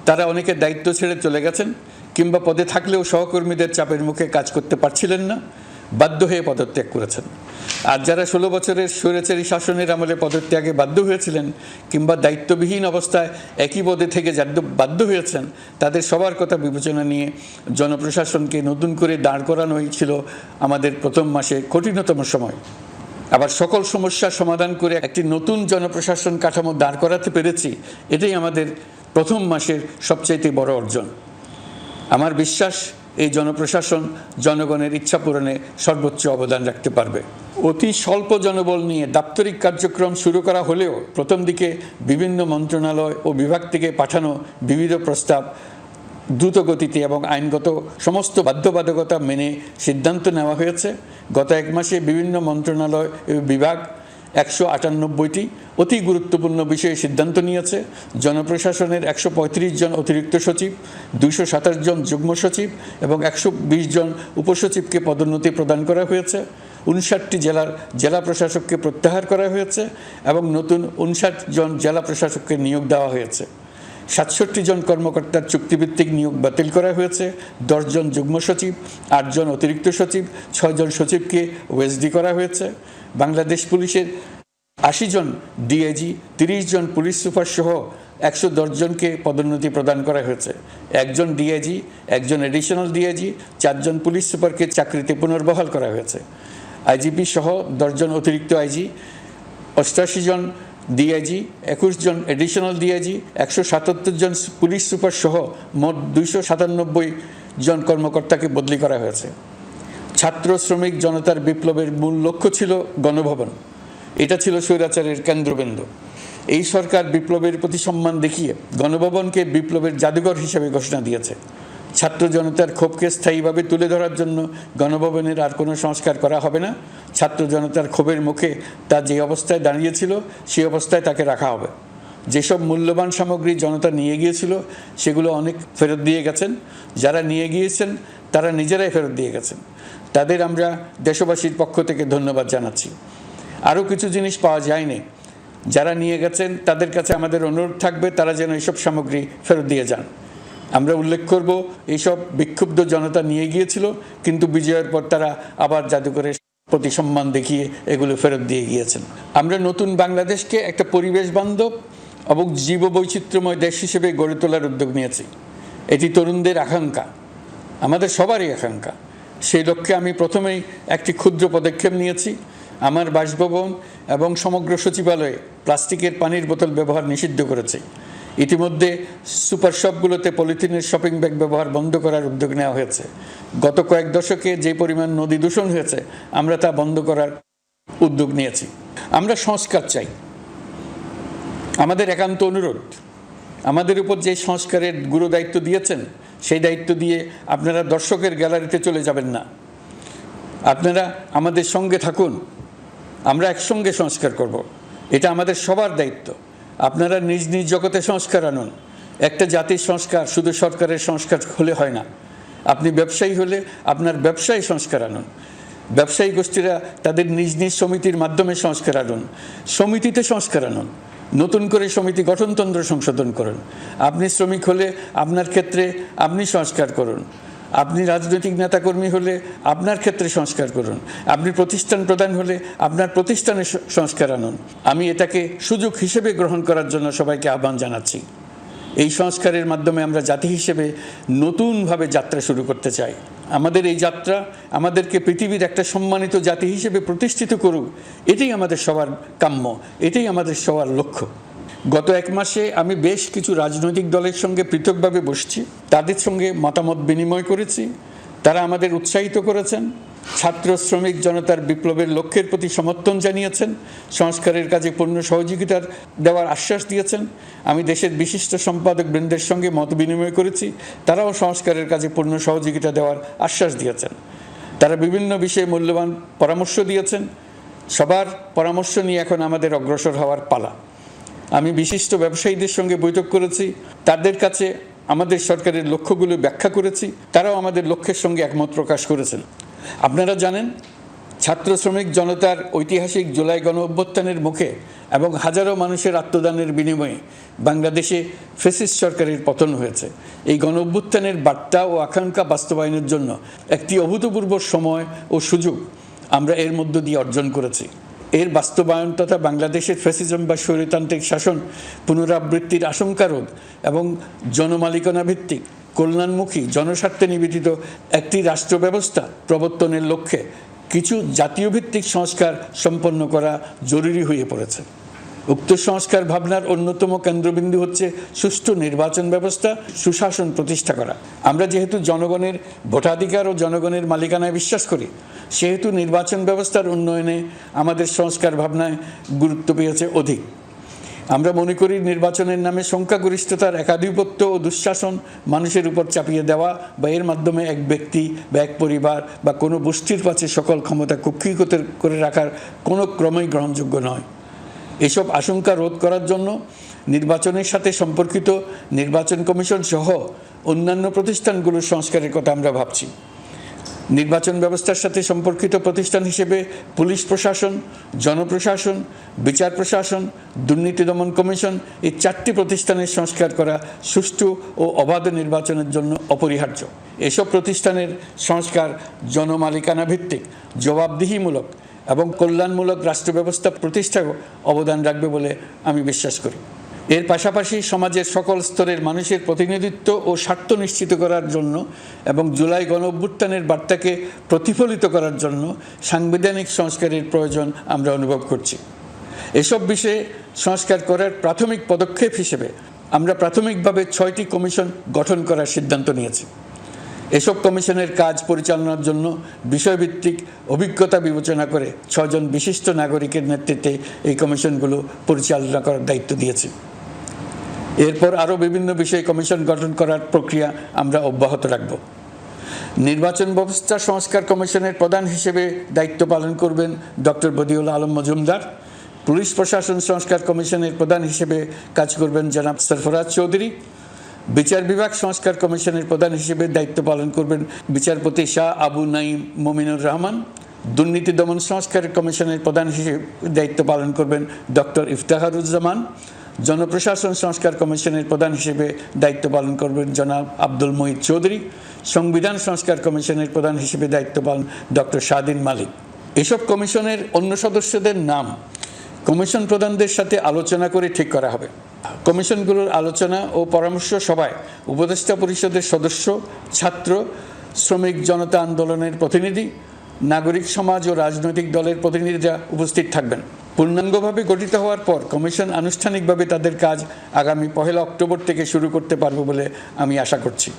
তারা অনেকে দায়িত্ব ছেড়ে চলে গেছেন, কিংবা পদে থাকলেও সহকর্মীদের চাপের মুখে কাজ করতে পারছিলেন না, বাধ্য হয়ে পদত্যাগ করেছেন। আর যারা 16 বছরের স্বৈরাচারী শাসনের আমলে পদত্যাগে বাধ্য হয়েছিলেন কিংবা দায়িত্ববিহীন অবস্থায় একই পদে থেকে বাধ্য হয়েছেন, তাদের সবার কথা বিবেচনা নিয়ে জনপ্রশাসনকে নতুন করে দাঁড় করানোই ছিল আমাদের প্রথম মাসে কঠিনতম সময়। আবার সকল সমস্যার সমাধান করে একটি নতুন জনপ্রশাসন কাঠামো দাঁড় করাতে পেরেছি, এটাই আমাদের প্রথম মাসের সবচাইতে বড় অর্জন। আমার বিশ্বাস এই জনপ্রশাসন জনগণের ইচ্ছা পূরণে সর্বোচ্চ অবদান রাখতে পারবে। অতি স্বল্প জনবল নিয়ে দাপ্তরিক কার্যক্রম শুরু করা হলেও প্রথম দিকে বিভিন্ন মন্ত্রণালয় ও বিভাগ থেকে পাঠানো বিবিধ প্রস্তাব দ্রুত গতিতে এবং আইনগত সমস্ত বাধ্যবাধকতা মেনে সিদ্ধান্ত নেওয়া হয়েছে। গত 1 মাসে বিভিন্ন মন্ত্রণালয় ও বিভাগ 198টি অতি গুরুত্বপূর্ণ বিষয়ে সিদ্ধান্ত নিয়েছে। জনপ্রশাসনের 135 জন অতিরিক্ত সচিব, 227 জন যুগ্ম সচিব এবং 120 জন উপসচিবকে পদোন্নতি প্রদান করা হয়েছে। 59টি জেলার জেলা প্রশাসককে প্রত্যাহার করা হয়েছে এবং নতুন 59 জন জেলা প্রশাসককে নিয়োগ দেওয়া হয়েছে। 67 জন কর্মকর্তার চুক্তিভিত্তিক নিয়োগ বাতিল করা হয়েছে। 10 জন যুগ্ম সচিব, 8 জন অতিরিক্ত সচিব, 6 জন সচিবকে ওএসডি করা হয়েছে। বাংলাদেশ পুলিশের 80 জন ডিআইজি, 30 জন পুলিশ সুপার সহ 110 জনকে পদোন্নতি প্রদান করা হয়েছে। 1 জন ডিআইজি, 1 জন এডিশনাল ডিআইজি, 4 জন পুলিশ সুপারকে চাকরিতে পুনর্বহাল করা হয়েছে। আইজিপি সহ 10 জন অতিরিক্ত আইজি, 88 জন ডিআইজি, 21 জন এডিশনাল ডিআইজি, 177 জন পুলিশ সুপার সহ মোট 297 জন কর্মকর্তাকে বদলি করা হয়েছে। ছাত্র শ্রমিক জনতার বিপ্লবের মূল লক্ষ্য ছিল গণভবন। এটা ছিল স্বৈরাচারের কেন্দ্রবিন্দু। এই সরকার বিপ্লবের প্রতি সম্মান দেখিয়ে গণভবনকে বিপ্লবের জাদুঘর হিসেবে ঘোষণা দিয়েছে। ছাত্র জনতার ক্ষোভকে স্থায়ীভাবে তুলে ধরার জন্য গণভবনের আর কোনো সংস্কার করা হবে না। ছাত্র জনতার ক্ষোভের মুখে তা যে অবস্থায় দাঁড়িয়েছিল সেই অবস্থায় তাকে রাখা হবে। যেসব মূল্যবান সামগ্রী জনতা নিয়ে গিয়েছিল সেগুলো অনেক ফেরত দিয়ে গেছেন। যারা নিয়ে গিয়েছেন তারা নিজেরাই ফেরত দিয়ে গেছেন। তাদের আমরা দেশবাসীর পক্ষ থেকে ধন্যবাদ জানাচ্ছি। আরও কিছু জিনিস পাওয়া যায়নি, যারা নিয়ে গেছেন তাদের কাছে আমাদের অনুরোধ থাকবে তারা যেন এইসব সামগ্রী ফেরত দিয়ে যান। আমরা উল্লেখ করব এইসব বিক্ষুব্ধ জনতা নিয়ে গিয়েছিল, কিন্তু বিজয়ের পর তারা আবার জাদুঘরের প্রতি সম্মান দেখিয়ে এগুলো ফেরত দিয়ে গিয়েছেন। আমরা নতুন বাংলাদেশকে একটা পরিবেশ বান্ধব এবং জীববৈচিত্র্যময় দেশ হিসেবে গড়ে তোলার উদ্যোগ নিয়েছি। এটি তরুণদের আকাঙ্ক্ষা। আমাদের সবারই আকাঙ্ক্ষা। সেই লক্ষ্যে আমি প্রথমেই একটি ক্ষুদ্র পদক্ষেপ নিয়েছি। আমার বাসভবন এবং সমগ্র সচিবালয়ে প্লাস্টিকের পানির বোতল ব্যবহার নিষিদ্ধ করেছি। ইতিমধ্যে সুপার শপগুলোতে পলিথিনের শপিং ব্যাগ ব্যবহার বন্ধ করার উদ্যোগ নেওয়া হয়েছে। গত কয়েক দশকে যে পরিমাণ নদী দূষণ হয়েছে, আমরা তা বন্ধ করার উদ্যোগ নিয়েছি। আমরা সংস্কার চাই। আমাদের একান্ত অনুরোধ, আমাদের উপর যে সংস্কারের গুরু দায়িত্ব দিয়েছেন, সেই দায়িত্ব দিয়ে আপনারা দর্শকের গ্যালারিতে চলে যাবেন না। আপনারা আমাদের সঙ্গে থাকুন, আমরা একসঙ্গে সংস্কার করব। এটা আমাদের সবার দায়িত্ব। আপনারা নিজ নিজ জগতে সংস্কার আনুন। একটা জাতির সংস্কার শুধু সরকারের সংস্কার হলে হয় না। আপনি ব্যবসায়ী হলে আপনার ব্যবসায়ী সংস্কার আনুন। ব্যবসায়ী গোষ্ঠীরা তাদের নিজ নিজ সমিতির মাধ্যমে সংস্কার আনুন। সমিতিতে সংস্কার আনুন। নতুন করে সমিতি গঠনতন্ত্র সংশোধন করুন। আপনি শ্রমিক হলে আপনার ক্ষেত্রে আপনি সংস্কার করুন। আপনি রাজনৈতিক নেতাকর্মী হলে আপনার ক্ষেত্রে সংস্কার করুন। আপনি প্রতিষ্ঠান প্রধান হলে আপনার প্রতিষ্ঠানে সংস্কার আনুন। আমি এটাকে সুযোগ হিসেবে গ্রহণ করার জন্য সবাইকে আহ্বান জানাচ্ছি। এই সংস্কারের মাধ্যমে আমরা জাতি হিসেবে নতুনভাবে যাত্রা শুরু করতে চাই। আমাদের এই যাত্রা আমাদেরকে পৃথিবীর একটা সম্মানিত জাতি হিসেবে প্রতিষ্ঠিত করুক, এটাই আমাদের সবার কাম্য, এটাই আমাদের সবার লক্ষ্য। গত এক মাসে আমি বেশ কিছু রাজনৈতিক দলের সঙ্গে পৃথকভাবে বসছি, তাদের সঙ্গে মতামত বিনিময় করেছি। তারা আমাদের উৎসাহিত করেছেন, ছাত্র শ্রমিক জনতার বিপ্লবের লক্ষ্যের প্রতি সমর্থন জানিয়েছেন, সংস্কারের কাজে পূর্ণ সহযোগিতার দেওয়ার আশ্বাস দিয়েছেন। আমি দেশের বিশিষ্ট সম্পাদক বৃন্দের সঙ্গে মত বিনিময় করেছি, তারাও সংস্কারের কাজে পূর্ণ সহযোগিতা দেওয়ার আশ্বাস দিয়েছেন। তারা বিভিন্ন বিষয়ে মূল্যবান পরামর্শ দিয়েছেন। সবার পরামর্শ নিয়ে এখন আমাদের অগ্রসর হওয়ার পালা। আমি বিশিষ্ট ব্যবসায়ীদের সঙ্গে বৈঠক করেছি, তাদের কাছে আমাদের সরকারের লক্ষ্যগুলো ব্যাখ্যা করেছি, তারাও আমাদের লক্ষ্যের সঙ্গে একমত প্রকাশ করেছেন। আপনারা জানেন, ছাত্র শ্রমিক জনতার ঐতিহাসিক জুলাই গণ অভ্যুত্থানের মুখে এবং হাজারো মানুষের আত্মদানের বিনিময়ে বাংলাদেশে ফ্যাসিস্ট সরকারের পতন হয়েছে। এই গণ অভ্যুত্থানের বার্তা ও আকাঙ্ক্ষা বাস্তবায়নের জন্য একটি অভূতপূর্ব সময় ও সুযোগ আমরা এর মধ্য দিয়ে অর্জন করেছি। এর বাস্তবায়ন তথা বাংলাদেশের ফ্যাসিজম বা স্বৈরতান্ত্রিক শাসন পুনরাবৃত্তির আশঙ্কা রোধ এবং জনমালিকানা ভিত্তিক কল্যাণমুখী জনস্বার্থে নিবেদিত একটি রাষ্ট্র ব্যবস্থা প্রবর্তনের লক্ষ্যে কিছু জাতীয় ভিত্তিক সংস্কার সম্পন্ন করা জরুরি হয়ে পড়েছে। উক্ত সংস্কার ভাবনার অন্যতম কেন্দ্রবিন্দু হচ্ছে সুষ্ঠু নির্বাচন ব্যবস্থা, সুশাসন প্রতিষ্ঠা করা। আমরা যেহেতু জনগণের ভোটাধিকার ও জনগণের মালিকানায় বিশ্বাস করি, সেহেতু নির্বাচন ব্যবস্থার উন্নয়নে আমাদের সংস্কার ভাবনায় গুরুত্ব পেয়েছে অধিক। আমরা মনে করি নির্বাচনের নামে সংখ্যাগরিষ্ঠতার একাধিপত্য ও দুঃশাসন মানুষের উপর চাপিয়ে দেওয়া বা এর মাধ্যমে এক ব্যক্তি বা এক পরিবার বা কোনো গোষ্ঠীর কাছে সকল ক্ষমতা কক্ষীগত করে রাখার কোনো ক্রমেই গ্রহণযোগ্য নয়। এসব আশঙ্কা রোধ করার জন্য নির্বাচনের সাথে সম্পর্কিত নির্বাচন কমিশন সহ অন্যান্য প্রতিষ্ঠানগুলোর সংস্কারের কথা আমরা ভাবছি। নির্বাচন ব্যবস্থার সাথে সম্পর্কিত প্রতিষ্ঠান হিসেবে পুলিশ প্রশাসন, জনপ্রশাসন, বিচার প্রশাসন, দুর্নীতি দমন কমিশন এই 4টি প্রতিষ্ঠানের সংস্কার করা সুষ্ঠু ও অবাধ নির্বাচনের জন্য অপরিহার্য। এসব প্রতিষ্ঠানের সংস্কার জনমালিকানা ভিত্তিক, জবাবদিহিমূলক এবং কল্যাণমূলক রাষ্ট্র ব্যবস্থা প্রতিষ্ঠায় অবদান রাখবে বলে আমি বিশ্বাস করি। এর পাশাপাশি সমাজের সকল স্তরের মানুষের প্রতিনিধিত্ব ও স্বার্থ নিশ্চিত করার জন্য এবং জুলাই গণ অভ্যুত্থানের বার্তাকে প্রতিফলিত করার জন্য সাংবিধানিক সংস্কারের প্রয়োজন আমরা অনুভব করছি। এসব বিষয়ে সংস্কার করার প্রাথমিক পদক্ষেপ হিসেবে আমরা প্রাথমিকভাবে 6টি কমিশন গঠন করার সিদ্ধান্ত নিয়েছি। এসব কমিশনের কাজ পরিচালনার জন্য বিষয়ভিত্তিক অভিজ্ঞতা বিবেচনা করে 6 জন বিশিষ্ট নাগরিকের নেতৃত্বে এই কমিশনগুলো পরিচালনা করার দায়িত্ব দিয়েছি। এরপর আরও বিভিন্ন বিষয়ে কমিশন গঠন করার প্রক্রিয়া আমরা অব্যাহত রাখব। নির্বাচন ব্যবস্থা সংস্কার কমিশনের প্রধান হিসেবে দায়িত্ব পালন করবেন ডক্টর বদিউল আলম মজুমদার। পুলিশ প্রশাসন সংস্কার কমিশনের প্রধান হিসেবে কাজ করবেন জনাব সরফরাজ চৌধুরী। বিচার বিভাগ সংস্কার কমিশনের প্রধান হিসেবে দায়িত্ব পালন করবেন বিচারপতি শাহ আবু নাঈম মমিনুর রহমান। দুর্নীতি দমন সংস্কার কমিশনের প্রধান হিসেবে দায়িত্ব পালন করবেন ডক্টর ইফতেখারুজ্জামান। জনপ্রশাসন সংস্কার কমিশনের প্রধান হিসেবে দায়িত্ব পালন করবেন জনাব আব্দুল মুহিত চৌধুরী। সংবিধান সংস্কার কমিশনের প্রধান হিসেবে দায়িত্ব পালন ডক্টর শাহদিন মালিক। এসব কমিশনের অন্য সদস্যদের নাম কমিশন প্রধানদের সাথে আলোচনা করে ঠিক করা হবে। কমিশনগুলোর আলোচনা ও পরামর্শ সভায় উপদেষ্টা পরিষদের সদস্য, ছাত্র, শ্রমিক জনতা আন্দোলনের প্রতিনিধি, নাগরিক সমাজ ও রাজনৈতিক দলের প্রতিনিধিরা উপস্থিত থাকবেন। পূর্ণাঙ্গভাবে গঠিত হওয়ার পর কমিশন আনুষ্ঠানিকভাবে তাদের কাজ আগামী 1 অক্টোবর থেকে শুরু করতে পারবে বলে আমি আশা করছি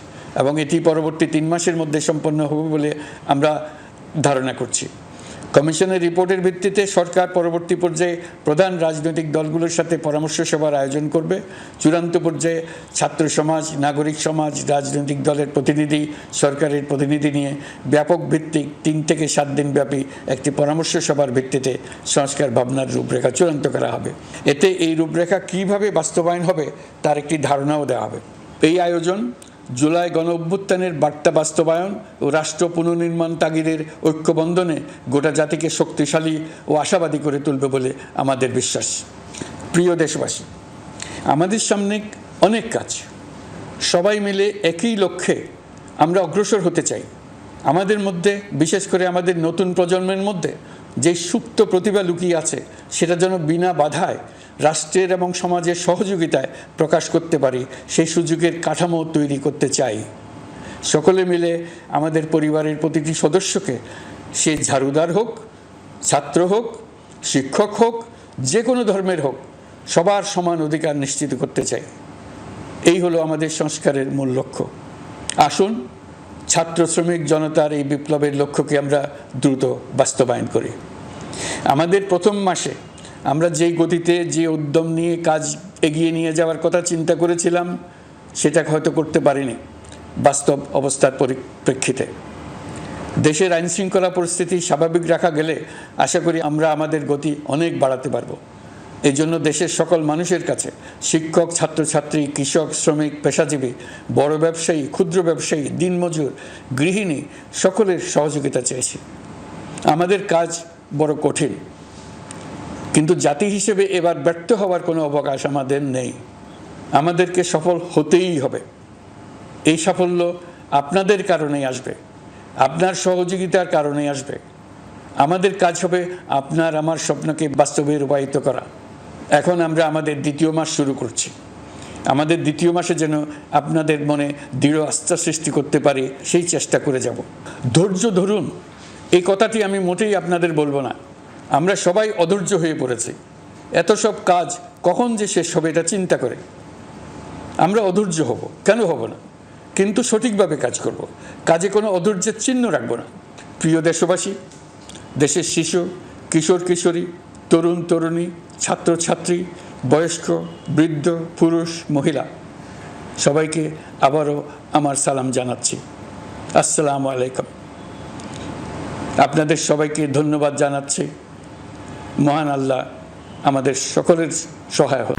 এবং এটি পরবর্তী 3 মাসের মধ্যে সম্পন্ন হবে বলে আমরা ধারণা করছি। কমিশনের রিপোর্টের ভিত্তিতে সরকার পরবর্তী পর্যায়ে প্রধান রাজনৈতিক দলগুলোর সাথে পরামর্শ সভার আয়োজন করবে। চূড়ান্ত পর্যায়ে ছাত্র সমাজ, নাগরিক সমাজ, রাজনৈতিক দলের প্রতিনিধি, সরকারের প্রতিনিধি নিয়ে ব্যাপক ভিত্তিক 3 থেকে 7 দিন ব্যাপী একটি পরামর্শ সভার ভিত্তিতে সংস্কার ভাবনার রূপরেখা চূড়ান্ত করা হবে। এতে এই রূপরেখা কীভাবে বাস্তবায়ন হবে তার একটি ধারণাও দেওয়া হবে। এই আয়োজন জুলাই গণঅভ্যুত্থানের বার্তা বাস্তবায়ন ও রাষ্ট্র পুনর্নির্মাণ তাগিদের ঐক্যবন্ধনে গোটা জাতিকে শক্তিশালী ও আশাবাদী করে তুলবে বলে আমাদের বিশ্বাস। প্রিয় দেশবাসী, আমাদের সামনে অনেক কাজ, সবাই মিলে একই লক্ষ্যে আমরা অগ্রসর হতে চাই। আমাদের মধ্যে, বিশেষ করে আমাদের নতুন প্রজন্মের মধ্যে যে সুপ্ত প্রতিভা লুকিয়ে আছে সেটা যেন বিনা বাধায় রাষ্ট্রের এবং সমাজের সহযোগিতায় প্রকাশ করতে পারি, সেই সুযোগের কাঠামো তৈরি করতে চাই। সকলে মিলে আমাদের পরিবারের প্রতিটি সদস্যকে, সে ঝাড়ুদার হোক, ছাত্র হোক, শিক্ষক হোক, যে কোনো ধর্মের হোক, সবার সমান অধিকার নিশ্চিত করতে চাই। এই হলো আমাদের সংস্কারের মূল লক্ষ্য। আসুন ছাত্র শ্রমিক জনতার এই বিপ্লবের লক্ষ্যকে আমরা দ্রুত বাস্তবায়ন করি। আমাদের প্রথম মাসে আমরা যেই গতিতে, যে উদ্যম নিয়ে কাজ এগিয়ে নিয়ে যাওয়ার কথা চিন্তা করেছিলাম সেটা হয়তো করতে পারিনি বাস্তব অবস্থার পরিপ্রেক্ষিতে। দেশের আইনশৃঙ্খলা পরিস্থিতি স্বাভাবিক রাখা গেলে আশা করি আমরা আমাদের গতি অনেক বাড়াতে পারব। এই জন্য দেশের সকল মানুষের কাছে, শিক্ষক, ছাত্রছাত্রী, কৃষক, শ্রমিক, পেশাজীবী, বড় ব্যবসায়ী, ক্ষুদ্র ব্যবসায়ী, দিনমজুর, গৃহিণী, সকলের সহযোগিতা চেয়েছি। আমাদের কাজ বড় কঠিন, কিন্তু জাতি হিসেবে এবার ব্যর্থ হওয়ার কোনো অবকাশ আমাদের নেই। আমাদেরকে সফল হতেই হবে। এই সাফল্য আপনাদের কারণেই আসবে, আপনার সহযোগিতার কারণেই আসবে। আমাদের কাজ হবে আপনার আমার স্বপ্নকে বাস্তবে রূপায়িত করা। এখন আমরা আমাদের 2য় মাস শুরু করছি। আমাদের 2য় মাসে যেন আপনাদের মনে দৃঢ় আস্থা সৃষ্টি করতে পারি, সেই চেষ্টা করে যাব। ধৈর্য ধরুন, এই কথাটি আমি মোটেই আপনাদের বলবো না। আমরা সবাই অধৈর্য হয়ে পড়েছি। এত সব কাজ কখন যে শেষ হবে এটা চিন্তা করে আমরা অধৈর্য হব, কেন হব না? কিন্তু সঠিকভাবে কাজ করব, কাজে কোনো অধৈর্যের চিহ্ন রাখব না। প্রিয় দেশবাসী, দেশের শিশু, কিশোর কিশোরী, তরুণ তরুণী, ছাত্রছাত্রী, বয়স্ক, বৃদ্ধ, পুরুষ, মহিলা, সবাইকে আবারও আমার সালাম জানাচ্ছি। আসসালামু আলাইকুম। আপনাদের সবাইকে ধন্যবাদ জানাচ্ছি। মহান আল্লাহ আমাদের সকলের সহায় হোক।